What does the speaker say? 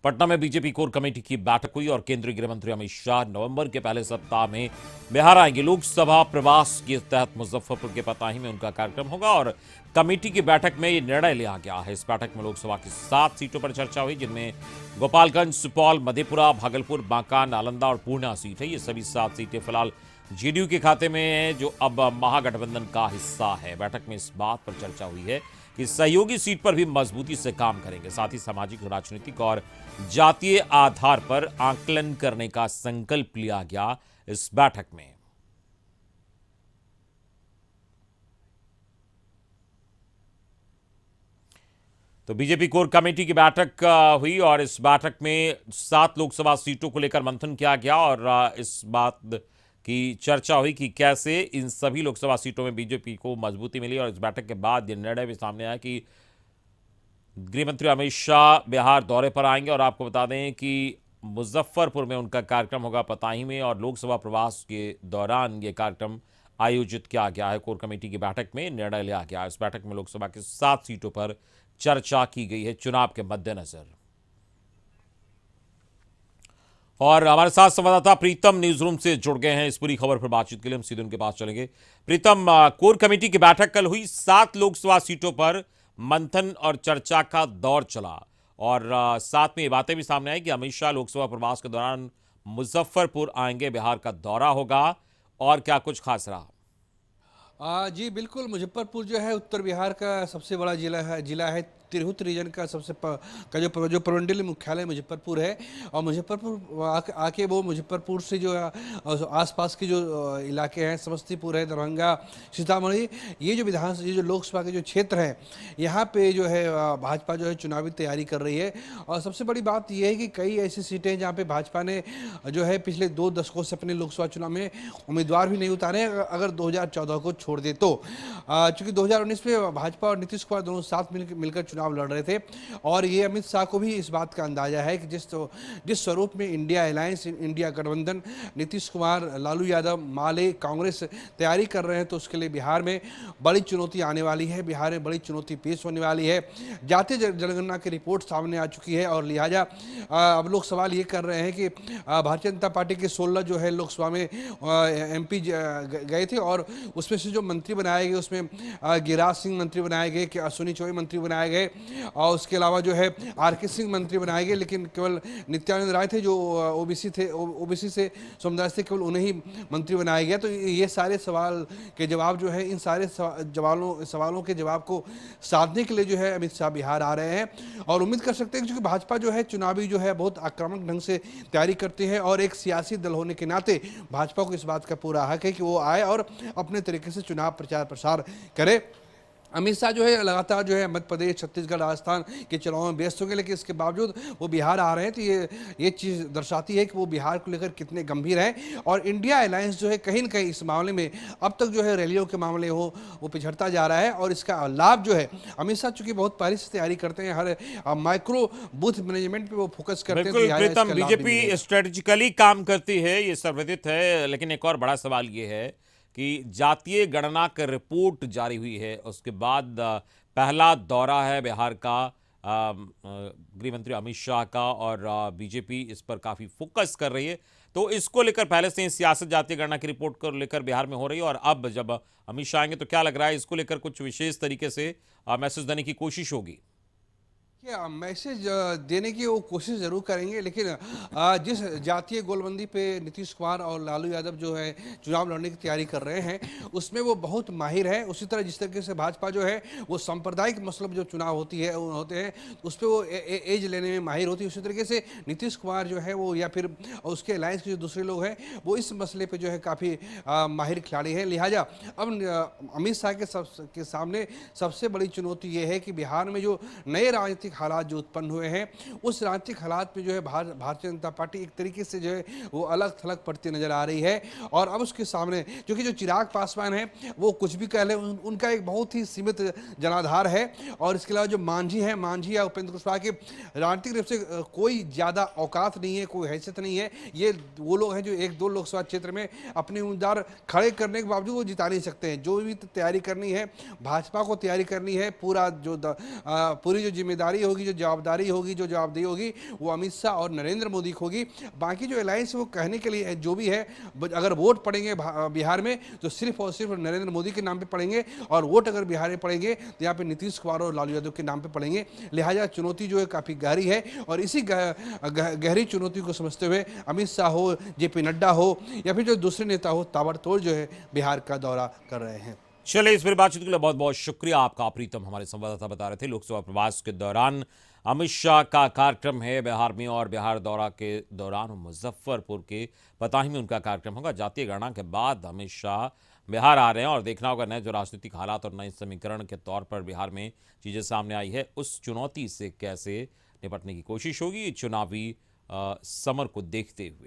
पटना में BJP core committee की बैठक हुई और केंद्रीय गृह मंत्री अमित शाह नवंबर के पहले सप्ताह में बिहार आएंगे। लोकसभा प्रवास के तहत मुजफ्फरपुर के पताही में उनका कार्यक्रम होगा और कमेटी की बैठक में ये निर्णय लिया गया है। इस बैठक में लोकसभा की 7 सीटों पर चर्चा हुई, जिनमें गोपालगंज, सुपौल, मधेपुरा, भागलपुर, बांका, नालंदा और पूर्णिया सीट है। ये सभी 7 सीटें फिलहाल जेडीयू के खाते में है, जो अब महागठबंधन का हिस्सा है। बैठक में इस बात पर चर्चा हुई है कि सहयोगी सीट पर भी मजबूती से काम करेंगे। साथ ही सामाजिक, राजनीतिक और जातीय आधार पर आकलन करने का संकल्प लिया गया इस बैठक में। तो बीजेपी कोर कमेटी की बैठक हुई और इस बैठक में 7 लोकसभा सीटों को लेकर मंथन किया गया और इस बात की चर्चा हुई कि कैसे इन सभी लोकसभा सीटों में बीजेपी को मजबूती मिली। और इस बैठक के बाद यह निर्णय भी सामने आया कि गृह मंत्री अमित शाह बिहार दौरे पर आएंगे और आपको बता दें कि मुजफ्फरपुर में उनका कार्यक्रम होगा, पताही में, और लोकसभा प्रवास के दौरान यह कार्यक्रम आयोजित किया गया है। कोर कमेटी की बैठक में निर्णय लिया गया। इस बैठक में लोकसभा की 7 सीटों पर चर्चा की गई है चुनाव के मद्देनजर। और हमारे साथ संवाददाता प्रीतम न्यूज रूम से जुड़ गए हैं इस पूरी खबर पर बातचीत के लिए। हम सीधे उनके पास चलेंगे। प्रीतम, कोर कमेटी की बैठक कल हुई, 7 लोकसभा सीटों पर मंथन और चर्चा का दौर चला और साथ में ये बातें भी सामने आई कि अमित शाह लोकसभा प्रवास के दौरान मुजफ्फरपुर आएंगे, बिहार का दौरा होगा। और क्या कुछ खास रहा? जी बिल्कुल। मुजफ्फरपुर जो है उत्तर बिहार का सबसे बड़ा जिला है। तिरहुत रीजन का जो प्रमंडलीय मुख्यालय मुजफ्फरपुर है। और मुजफ्फरपुर आके वो मुजफ्फरपुर से जो आसपास के जो इलाके हैं, समस्तीपुर है, दरभंगा, सीतामढ़ी, ये जो लोकसभा के जो क्षेत्र हैं, यहाँ पे जो है भाजपा जो है चुनावी तैयारी कर रही है। और सबसे बड़ी बात यह है कि कई ऐसी सीटें हैं जहाँ पे भाजपा ने जो है पिछले 2 दशकों से अपने लोकसभा चुनाव में उम्मीदवार भी नहीं उतारे, अगर 2014 को छोड़ दे तो। चूंकि 2019 में भाजपा और नीतीश कुमार दोनों साथ मिलकर चुनाव लड़ रहे थे और ये अमित शाह को भी इस बात का अंदाजा है कि जिस स्वरूप में इंडिया अलायंस, इंडिया गठबंधन, नीतीश कुमार, लालू यादव, माले, कांग्रेस तैयारी कर रहे हैं, तो उसके लिए बिहार में बड़ी चुनौती आने वाली है। बिहार में बड़ी चुनौती पेश होने वाली है। जातीय जनगणना की रिपोर्ट सामने आ चुकी है और लिहाजा अब लोग सवाल ये कर रहे हैं कि भारतीय जनता पार्टी के 16 जो है लोकसभा में MP गए थे और उसमें से जो मंत्री बनाए गए उसमें गिरिराज सिंह मंत्री बनाए गए, अश्विनी चौबे मंत्री बनाए गए और उसके अलावा जो है RK सिंह मंत्री बनाए गए, लेकिन केवल नित्यानंद राय थे जो ओबीसी से समुदाय से, केवल उन्हें ही मंत्री बनाया गया। तो ये सारे सवाल के जवाब जो है, इन सारे सवालों के जवाब को साधने के लिए जो है अमित शाह बिहार आ रहे हैं। और उम्मीद कर सकते हैं क्योंकि भाजपा जो है चुनावी जो है बहुत आक्रामक ढंग से तैयारी करती है और एक सियासी दल होने के नाते भाजपा को इस बात का पूरा हक है कि वो आए और अपने तरीके से चुनाव प्रचार प्रसार करे। अमित शाह जो है लगातार जो है मध्य प्रदेश, छत्तीसगढ़, राजस्थान के चुनाव में व्यस्त होंगे, लेकिन इसके बावजूद वो बिहार आ रहे हैं। तो ये चीज़ दर्शाती है कि वो बिहार को लेकर कितने गंभीर हैं। और इंडिया अलायंस जो है कहीं न कहीं इस मामले में अब तक जो है रैलियों के मामले हो वो पिछड़ता जा रहा है और इसका लाभ जो है अमित शाह चूंकि बहुत पहले से तैयारी करते हैं, हर माइक्रो बूथ मैनेजमेंट पर वो फोकस करते हैं। प्रीतम, बीजेपी स्ट्रेटेजिकली काम करती है, ये सर्वविदित है, लेकिन एक और बड़ा सवाल ये है कि जातीय गणना की रिपोर्ट जारी हुई है, उसके बाद पहला दौरा है बिहार का गृह मंत्री अमित शाह का और बीजेपी इस पर काफी फोकस कर रही है। तो इसको लेकर पहले से ही सियासत जातीय गणना की रिपोर्ट को लेकर बिहार में हो रही है और अब जब अमित शाह आएंगे तो क्या लग रहा है, इसको लेकर कुछ विशेष तरीके से मैसेज देने की कोशिश होगी? क्या मैसेज देने की वो कोशिश जरूर करेंगे, लेकिन जिस जातीय गोलबंदी पे नीतीश कुमार और लालू यादव जो है चुनाव लड़ने की तैयारी कर रहे हैं उसमें वो बहुत माहिर है। उसी तरह जिस तरीके से भाजपा जो है वो सांप्रदायिक मतलब जो चुनाव होते हैं उस पर वो एज लेने में माहिर होती है, उसी तरीके से नीतीश कुमार जो है वो या फिर उसके अलायंस के जो दूसरे लोग हैं वो इस मसले पर जो है काफ़ी माहिर खिलाड़ी हैं। लिहाजा अब अमित शाह के सामने सबसे बड़ी चुनौती ये है कि बिहार में जो नए राजनीतिक हालात जो उत्पन्न हुए हैं उस राजनीतिक हालात में जो है भारतीय जनता पार्टी एक तरीके से जो है वो अलग थलग पड़ती नजर आ रही है। और अब उसके सामने क्योंकि जो चिराग पासवान है वो कुछ भी कह ले, उनका एक बहुत ही सीमित जनाधार है और इसके अलावा जो मांझी या उपेंद्र कुशवाहा के राजनीतिक रूप से कोई ज्यादा औकात नहीं है, कोई हैसियत नहीं है। ये वो लोग हैं जो 1-2 लोकसभा क्षेत्र में अपने उम्मीदवार खड़े करने के बावजूद वो जिता नहीं सकते हैं। जो भी तैयारी करनी है भाजपा को तैयारी करनी है, पूरी जो जिम्मेदारी जिम्मेदारी होगी, जो जवाबदारी होगी, जो जवाबदेही होगी, वो अमित शाह और नरेंद्र मोदी की होगी। बाकी जो अलायंस है वो कहने के लिए जो भी है, अगर वोट पड़ेंगे बिहार में तो सिर्फ और सिर्फ नरेंद्र मोदी के नाम पे पड़ेंगे, और वोट अगर बिहार में पड़ेंगे तो यहाँ पे नीतीश कुमार और लालू यादव के नाम पे पड़ेंगे। लिहाजा चुनौती जो है काफ़ी गहरी है, और इसी गहरी चुनौती को समझते हुए अमित शाह हो, जेपी नड्डा हो, या फिर जो दूसरे नेता हो, ताबड़तोड़ जो है बिहार का दौरा कर रहे हैं। चलिए, इस मेरी बातचीत के लिए बहुत बहुत शुक्रिया आपका। प्रीतम हमारे संवाददाता बता रहे थे लोकसभा प्रवास के दौरान अमित शाह का कार्यक्रम है बिहार में, और बिहार दौरा के दौरान मुजफ्फरपुर के पताही में उनका कार्यक्रम होगा। जातीय गणना के बाद अमित शाह बिहार आ रहे हैं, और देखना होगा नए जो राजनीतिक हालात और नए समीकरण के तौर पर बिहार में चीजें सामने आई है, उस चुनौती से कैसे निपटने की कोशिश होगी चुनावी समर को देखते हुए।